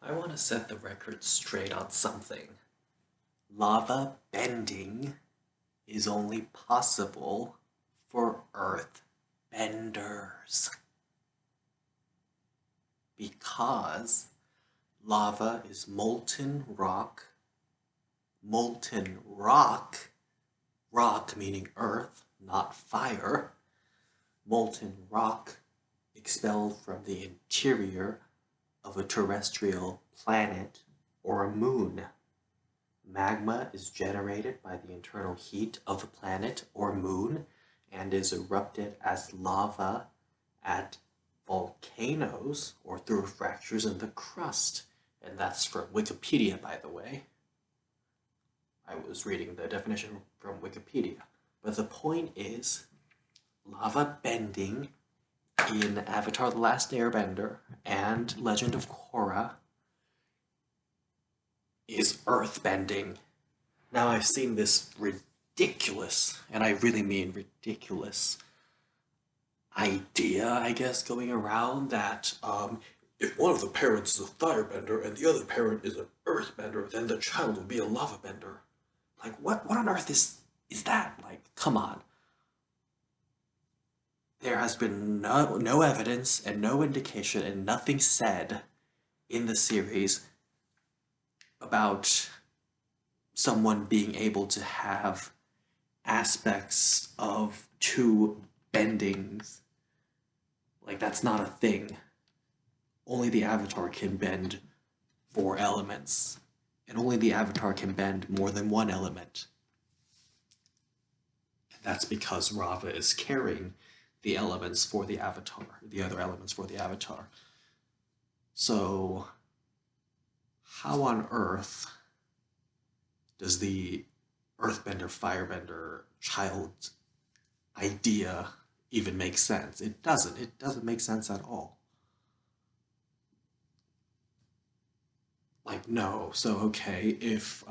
I want to set the record straight on something. Lava bending is only possible for earth benders. Because lava is molten rock. Molten rock, rock meaning earth, not fire. Molten rock expelled from the interior of a terrestrial planet or a moon. Magma is generated by the internal heat of the planet or moon and is erupted as lava at volcanoes or through fractures in the crust. And that's from Wikipedia, by the way. I was reading the definition from Wikipedia. But the point is, lava bending in Avatar: The Last Airbender and Legend of Korra is earth bending. Now I've seen this ridiculous, and I really mean ridiculous, idea, I guess, going around that if one of the parents is a firebender and the other parent is an earthbender, then the child will be a lava bender. Like, what on earth is that? Like, come on. There has been no evidence and no indication and nothing said in the series about someone being able to have aspects of two bendings. Like, that's not a thing. Only the Avatar can bend 4 elements, and only the Avatar can bend more than one element. And that's because Rava is carrying the elements for the Avatar, the other elements for the Avatar. So, how on earth does the earthbender, firebender, child idea even make sense? It doesn't. It doesn't make sense at all. Like, no. So, okay, if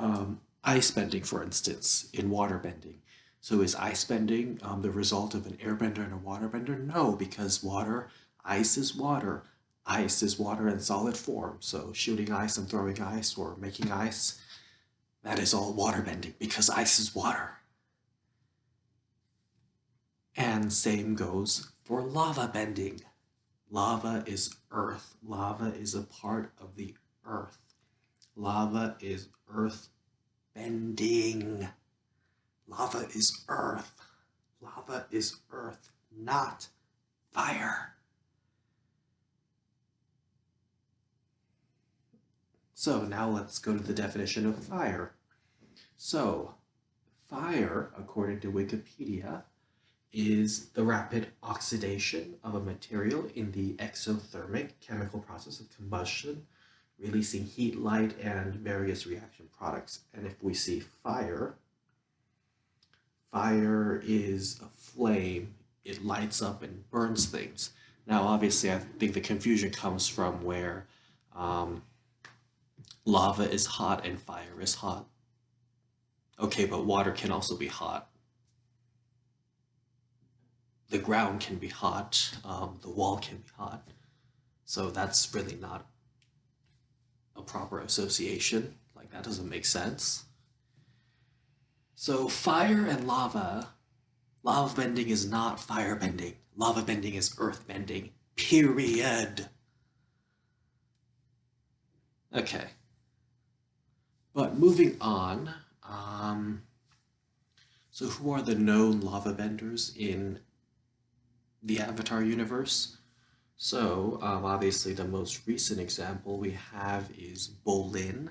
ice bending, for instance, in water bending. So is ice bending the result of an airbender and a waterbender? No, because ice is water. Ice is water in solid form. So shooting ice and throwing ice or making ice, that is all water bending because ice is water. And same goes for lava bending. Lava is earth. Lava is a part of the earth. Lava is earth bending. Lava is earth. Lava is earth, not fire. So now let's go to the definition of fire. So, fire, according to Wikipedia, is the rapid oxidation of a material in the exothermic chemical process of combustion, releasing heat, light, and various reaction products. And if we see fire, fire is a flame. It lights up and burns things. Now, obviously, I think the confusion comes from where lava is hot and fire is hot. Okay, but water can also be hot. The ground can be hot. The wall can be hot. So that's really not a proper association. Like, that doesn't make sense. So fire and lava bending is not fire bending. Lava bending is earth bending. Period. Okay. But moving on, so who are the known lava benders in the Avatar universe? So, obviously the most recent example we have is Bolin,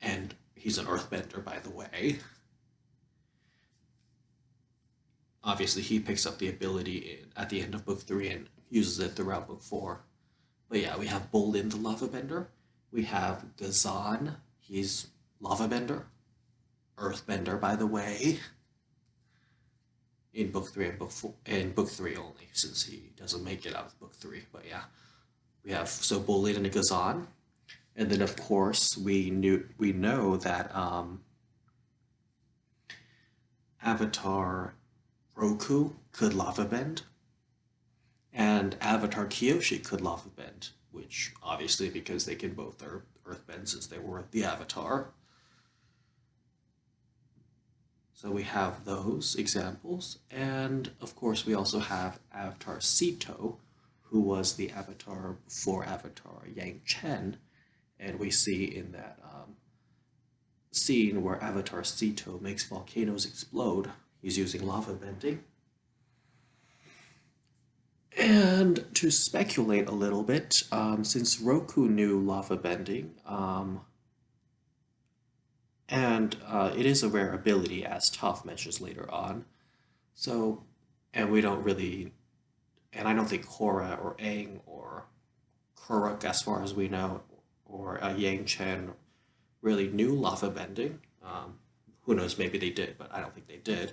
and he's an earthbender, by the way. Obviously, he picks up the ability at the end of Book 3 and uses it throughout Book 4. But yeah, we have Bolin the lava bender. We have Gazan, he's lava bender. Earthbender, by the way. In Book 3 and Book 4, in Book 3 only, since he doesn't make it out of Book 3. But yeah, we have so Bolin and Gazan. And then, of course, we know that Avatar Roku could lava bend, and Avatar Kyoshi could lava bend, which obviously obviously, because they can both earthbend since they were the Avatar. So we have those examples, and of course we also have Avatar Sito, who was the Avatar before Avatar Yang Chen, and we see in that scene where Avatar Sito makes volcanoes explode, he's using lava bending. And to speculate a little bit, since Roku knew lava bending, and it is a rare ability, as Toph mentions later on. So, and we don't really, and I don't think Korra or Aang or Kuruk, as far as we know, or Yang Chen really knew lava bending. Who knows, maybe they did, but I don't think they did.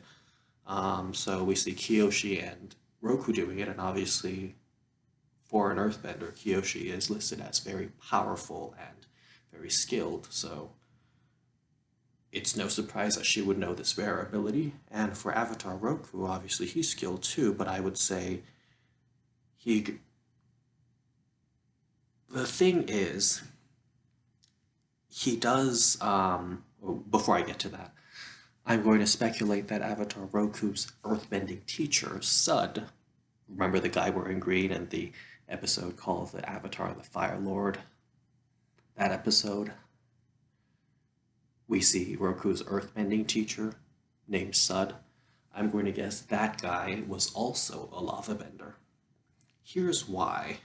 So we see Kyoshi and Roku doing it, and obviously, for an earthbender, Kyoshi is listed as very powerful and very skilled, so it's no surprise that she would know this rare ability. And for Avatar Roku, obviously he's skilled too, but I would say he. The thing is, he does. Before I get to that, I'm going to speculate that Avatar Roku's earthbending teacher, Sud, remember the guy wearing green in the episode called The Avatar and the Fire Lord? That episode, we see Roku's earthbending teacher named Sud. I'm going to guess that guy was also a lava bender. Here's why.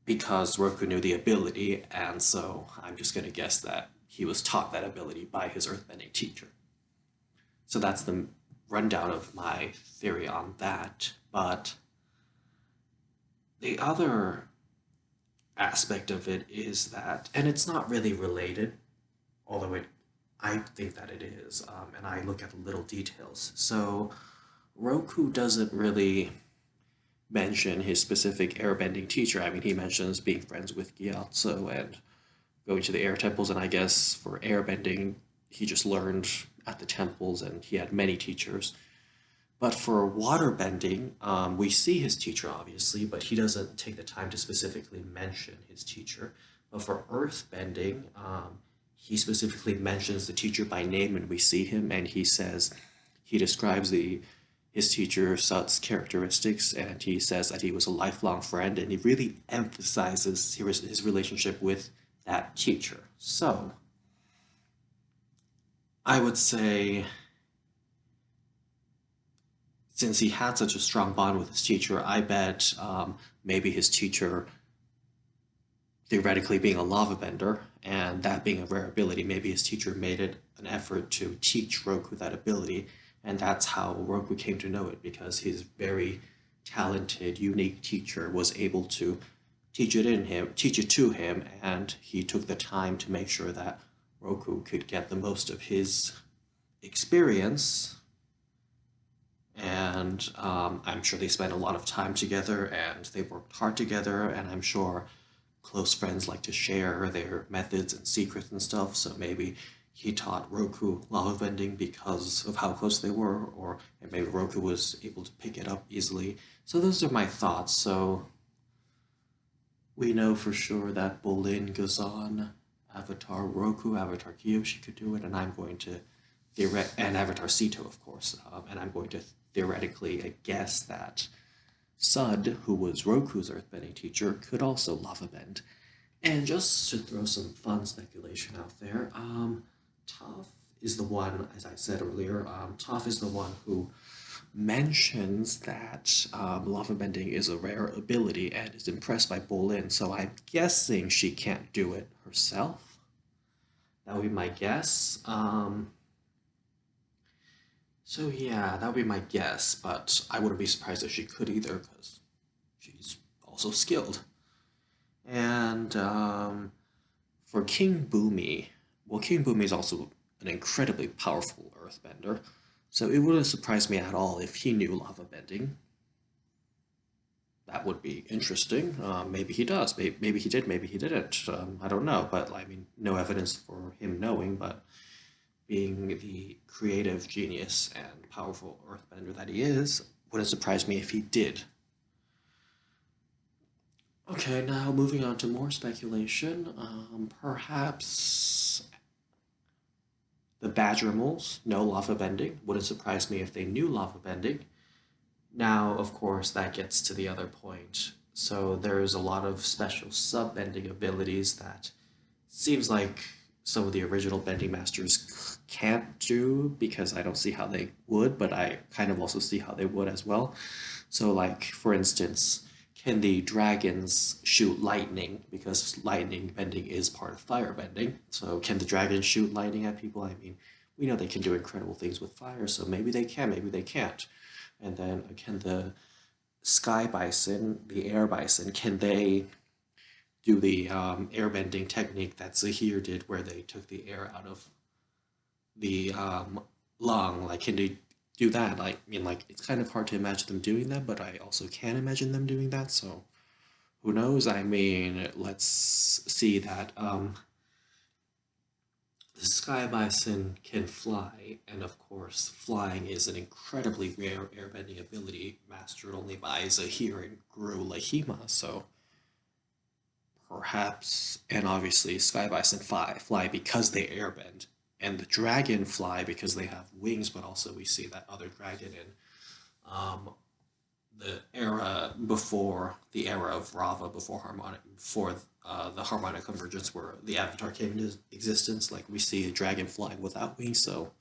Because Roku knew the ability, and so I'm just going to guess that he was taught that ability by his earthbending teacher. So that's the rundown of my theory on that. But the other aspect of it is that, and it's not really related, although I think that it is, and I look at the little details. So Roku doesn't really mention his specific airbending teacher. I mean, he mentions being friends with Gyatso and going to the air temples, and I guess for airbending, he just learned at the temples, and he had many teachers. But for waterbending, we see his teacher, obviously, but he doesn't take the time to specifically mention his teacher. But for earthbending, he specifically mentions the teacher by name, and we see him, and he says, he describes his teacher Sut's characteristics, and he says that he was a lifelong friend, and he really emphasizes his relationship with that teacher. So, I would say, since he had such a strong bond with his teacher, I bet maybe his teacher, theoretically being a lava bender, and that being a rare ability, maybe his teacher made it an effort to teach Roku that ability, and that's how Roku came to know it, because his very talented, unique teacher was able to teach it to him, and he took the time to make sure that Roku could get the most of his experience. And I'm sure they spent a lot of time together, and they worked hard together, and I'm sure close friends like to share their methods and secrets and stuff, so maybe he taught Roku lava bending because of how close they were, or and maybe Roku was able to pick it up easily. So those are my thoughts. So we know for sure that Bolin, Gazan, Avatar Roku, Avatar Kyoshi could do it, and I'm going to and Avatar Sito, of course, and I'm going to theoretically guess that Sud, who was Roku's earthbending teacher, could also lava bend. And just to throw some fun speculation out there, Toph is the one, as I said earlier, Toph is the one who mentions that lava bending is a rare ability and is impressed by Bolin, so I'm guessing she can't do it herself. That would be my guess. So yeah, that would be my guess, but I wouldn't be surprised if she could either, because she's also skilled. And for King Boomi, well, King Boomi is also an incredibly powerful earthbender, so it wouldn't surprise me at all if he knew lava bending. That would be interesting. Maybe he does. Maybe he did. Maybe he didn't. I don't know. But I mean, no evidence for him knowing. But being the creative genius and powerful earthbender that he is, wouldn't surprise me if he did. Okay, now moving on to more speculation. Perhaps the badger moles know lava bending. Wouldn't surprise me if they knew lava bending. Now, of course, that gets to the other point. So there's a lot of special sub-bending abilities that seems like some of the original bending masters can't do because I don't see how they would, but I kind of also see how they would as well. So, like, for instance, can the dragons shoot lightning? Because lightning bending is part of fire bending. So, can the dragons shoot lightning at people? I mean, we know they can do incredible things with fire, so maybe they can, maybe they can't. And then, can the sky bison, the air bison, can they do the airbending technique that Zahir did, where they took the air out of the lung? Like, can they do that? Like, I mean, like, it's kind of hard to imagine them doing that, but I also can imagine them doing that. So, who knows? I mean, let's see that the sky bison can fly, and of course, flying is an incredibly rare airbending ability mastered only by Zahir and Guru Lahima. So, perhaps, and obviously sky bison fly because they airbend, and the dragon fly because they have wings. But also we see that other dragon in the era before the era of Rava, before the harmonic convergence, where the Avatar came into existence. Like, we see a dragon flying without wings. So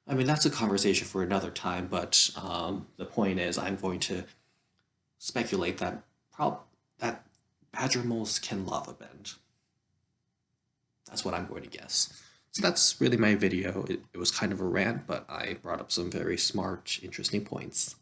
I mean, that's a conversation for another time. But the point is, I'm going to speculate that that badger moles can lava bend. That's what I'm going to guess. So that's really my video. It was kind of a rant, but I brought up some very smart, interesting points.